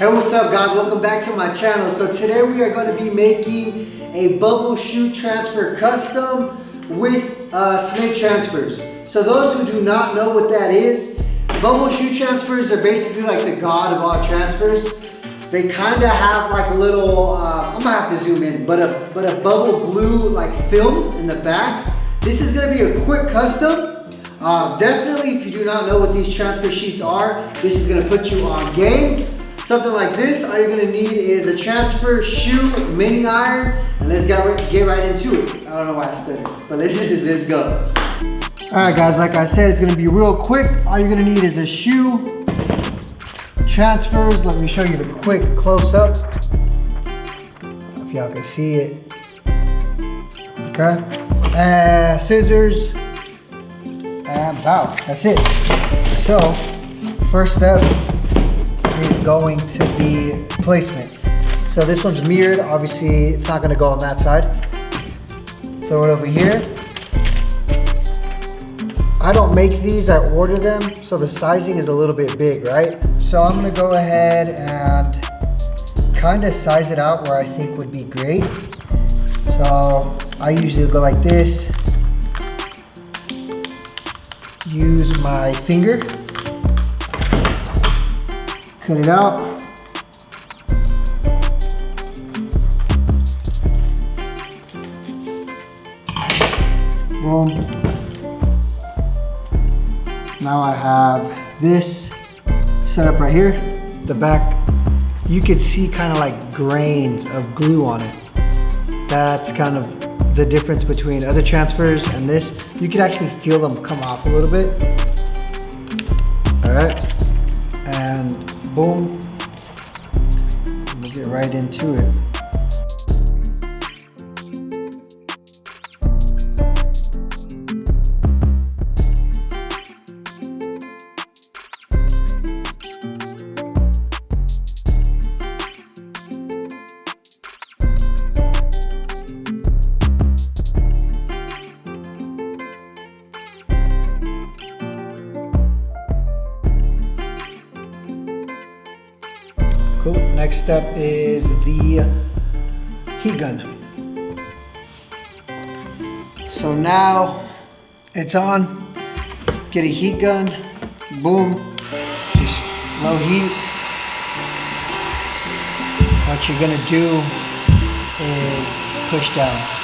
Hey, what's up guys? Welcome back to my channel. So today we are going to be making a bubble shoe transfer custom with snake transfers. So those who do not know what that is, bubble shoe transfers are basically like the god of all transfers. They kind of have like a little, I'm gonna have to zoom in, but a bubble glue like film in the back. This is gonna be a quick custom. Definitely, if you do not know what these transfer sheets are, this is gonna put you on game. Something like this, all you're gonna need is a transfer shoe mini iron, and let's get right into it. I don't know why I studied, but let's go. All right guys, like I said, it's gonna be real quick. All you're gonna need is a shoe, transfers. Let me show you the quick close up. If y'all can see it. Okay, scissors, and bow, that's it. So, first step is going to be placement. So this one's mirrored, obviously it's not gonna go on that side. Throw it over here. I don't make these, I order them, so the sizing is a little bit big, right? So I'm gonna go ahead and kind of size it out where I think would be great. So I usually go like this. Use my finger. Cut it out. Boom. Now I have this set up right here. The back, you could see kind of like grains of glue on it. That's kind of the difference between other transfers and this. You can actually feel them come off a little bit. All right, and boom, we'll get right into it. Cool. Next step is the heat gun. So now it's on. Get a heat gun. Boom. Just low heat. What you're gonna do is push down.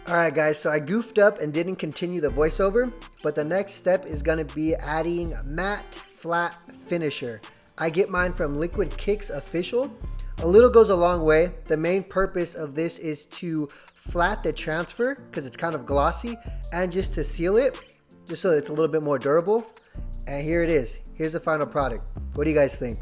Alright guys, so I goofed up and didn't continue the voiceover, but the next step is going to be adding matte flat finisher. I get mine from Liquid Kicks Official. A little goes a long way. The main purpose of this is to flat the transfer because it's kind of glossy, and just to seal it, just so it's a little bit more durable. And here it is. Here's the final product. What do you guys think?